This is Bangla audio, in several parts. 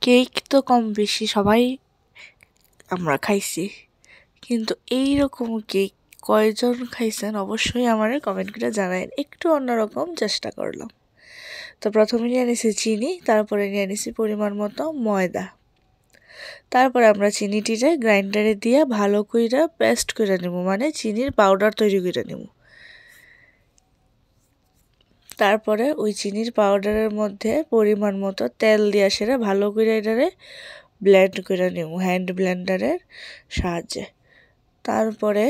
কেক তো কম বেশি সবাই আমরা খাইছি, কিন্তু এই রকম কেক কয়জন খাইছেন অবশ্যই আমারে কমেন্ট করে জানাবেন। একটু অন্যরকম চেষ্টা করলাম। তো প্রথমে নিয়ে নিছি চিনি, তারপরে নিয়ে নিছি পরিমাণ মতো ময়দা। তারপরে আমরা চিনিটিরে গ্রাইন্ডারে দিয়ে ভালো কইরা পেস্ট করে নেব, মানে চিনির পাউডার তৈরি করে নেব। তারপরে ওই চিনির পাউডারের মধ্যে পরিমাণ মতো তেল দিয়ে সেটা ভালো করে এটারে ব্লেন্ড করে নেব হ্যান্ড ব্লেন্ডারের সাহায্যে। তারপরে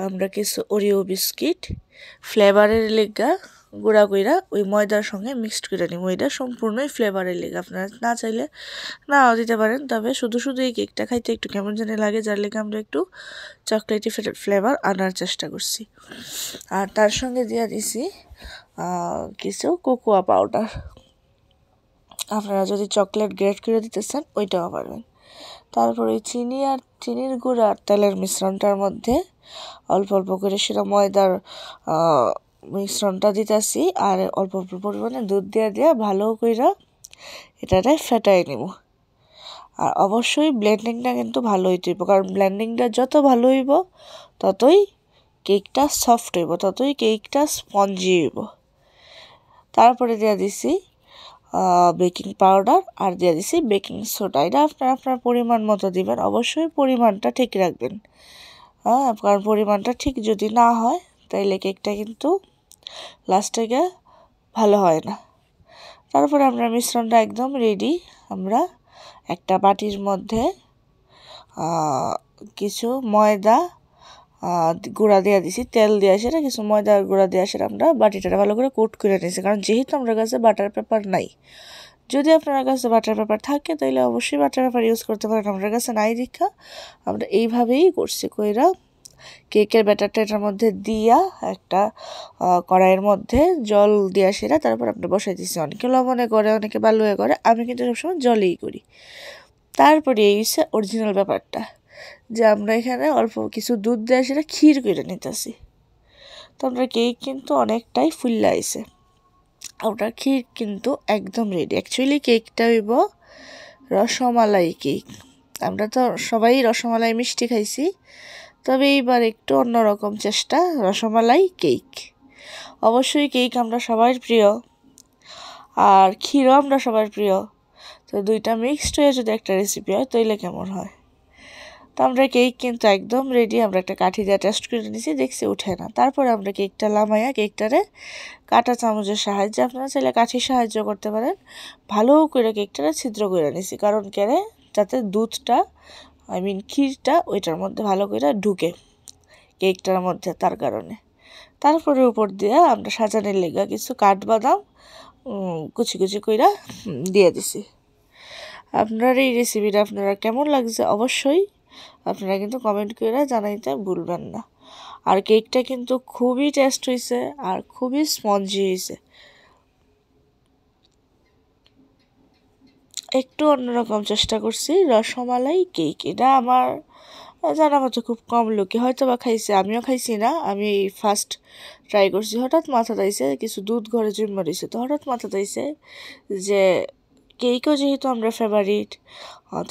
আমরা কিছু ওরিও বিস্কিট ফ্লেভারের লেগা গুঁড়া কইরা ওই ময়দার সঙ্গে মিক্সড করে নিব। এটা সম্পূর্ণই ফ্লেভারের লেগে, আপনারা না চাইলে নাও দিতে পারেন, তবে শুধু শুধু এই কেকটা খাইতে একটু কেমন জানি লাগে, যার লেগে আমরা একটু চকলেটি ফ্লেভার আনার চেষ্টা করছি। আর তার সঙ্গে দিয়ে দিছি কিছু কোকোয়া পাউডার। আপনারা যদি চকলেট গ্রেট করে দিতে চান ওইটাও পারবেন। তারপর ওই চিনি আর চিনির গুঁড়া আর তেলের মিশ্রণটার মধ্যে অল্প অল্প করে সেটা ময়দার মিশ্রণটা দিতেছি, আর অল্প অল্প পরিমাণে দুধ দিয়ে ভালো করে এটাতে ফেটাই নিব। আর অবশ্যই ব্লেন্ডিংটা কিন্তু ভালো হইতে হইব, কারণ ব্লেন্ডিংটা যত ভালো হইব ততই কেকটা সফট হইব, ততই কেকটা স্পঞ্জি হইব। তারপরে দিয়ে দিছি বেকিং পাউডার আর দিয়ে দিছি বেকিং সোডা। এটা আপনার পরিমাণ মতো দিবেন, অবশ্যই পরিমাণটা ঠিক রাখবেন। কারণ পরিমাণটা ঠিক যদি না হয় তাইলে কেকটা কিন্তু লাস্টে গিয়ে ভালো হয় না। তারপরে আমরা মিশ্রণটা একদম রেডি। আমরা একটা বাটির মধ্যে কিছু ময়দা গুঁড়া দিয়ে দিছি, তেল দিয়ে সেটা কিছু ময়দা গুঁড়া দিয়ে সেটা আমরা বাটিটা ভালো করে কোট করে নিয়েছি, কারণ যেহেতু আমরা কাছে বাটার পেপার নাই। যদি আপনার কাছে বাটার পেপার থাকে তাহলে অবশ্যই বাটার পেপার ইউজ করতে পারেন, আমার কাছে নাই দীক্ষা আমরা এইভাবেই করছি। কইরা কেকের ব্যাটারটা এটার মধ্যে দিয়া একটা কড়াইয়ের মধ্যে জল দিয়া সেরা তারপর আপনি বসাই দিচ্ছি। অনেকে লবণে করে, অনেকে বালুয়ে করে, আমি কিন্তু সবসময় জলেই করি। তারপরে এই হচ্ছে অরিজিনাল ব্যাপারটা, যে আমরা এখানে অল্প কিছু দুধ দেওয়া সেটা ক্ষীর করে নিতেছি। তো আমরা কেক কিন্তু অনেকটাই ফুল্লা আইছে, ওটার ক্ষীর কিন্তু একদম রেডি। অ্যাকচুয়ালি কেকটা হইব রসমালাই কেক। আমরা তো সবাই রসমালাই মিষ্টি খাইছি, তবে এইবার একটু অন্যরকম চেষ্টা, রসমালাই কেক। অবশ্যই কেক আমরা সবার প্রিয়, আর ক্ষীরও আমরা সবার প্রিয়। তো দুইটা মিক্সড হয়ে যদি একটা রেসিপি হয় তাইলে কেমন হয়। তো আমরা কেক কিন্তু একদম রেডি। আমরা একটা কাঠি দিয়ে টেস্ট করে নিয়েছি, দেখছি উঠে না। তারপরে আমরা কেকটা লামাইয়া কেকটারে কাঁটা চামচের সাহায্যে, আপনারা চাইলে কাঠির সাহায্য করতে পারেন, ভালো করে কেকটারে ছিদ্র করে নিছি, কারণ কেনে যাতে দুধটা ক্ষীরটা ওইটার মধ্যে ভালো করে ঢুকে কেকটার মধ্যে, তার কারণে। তারপরে উপর দিয়ে আমরা সাজানোর লেগা কিছু কাঠবাদাম কুচি কুচি কইরা দিয়ে দিছি। আপনার এই রেসিপিটা আপনারা কেমন লাগছে অবশ্যই আপনারা কিন্তু কমেন্ট করে জানাইতে ভুলবেন না। আর কেকটা কিন্তু খুবই টেস্ট হয়েছে আর খুবই স্পঞ্জি হয়েছে। একটু অন্যরকম চেষ্টা করছি রসমালাই কেক। এটা আমার জানা মতো খুব কম লোকে হয়তো বা খাইছে, আমিও খাইছি না, আমি ফার্স্ট ট্রাই করছি। হঠাৎ মাথা দিয়েছে কিছু দুধ ঘরে জন্ম দিয়েছে, তো হঠাৎ মাথা দিয়েছে যে কেকও যেহেতু আমরা ফেভারিট,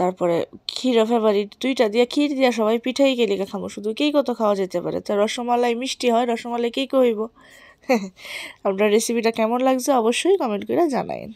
তারপরে ক্ষীরও ফেভারিট, দুইটা দিয়ে ক্ষীর দিয়া সবাই পিঠাই গেলে খাবো, শুধু কেকও তো খাওয়া যেতে পারে। তো রসমালাই মিষ্টি হয়, রসমালাই কেকও হইব। আপনার রেসিপিটা কেমন লাগছে অবশ্যই কমেন্ট করে জানাইন।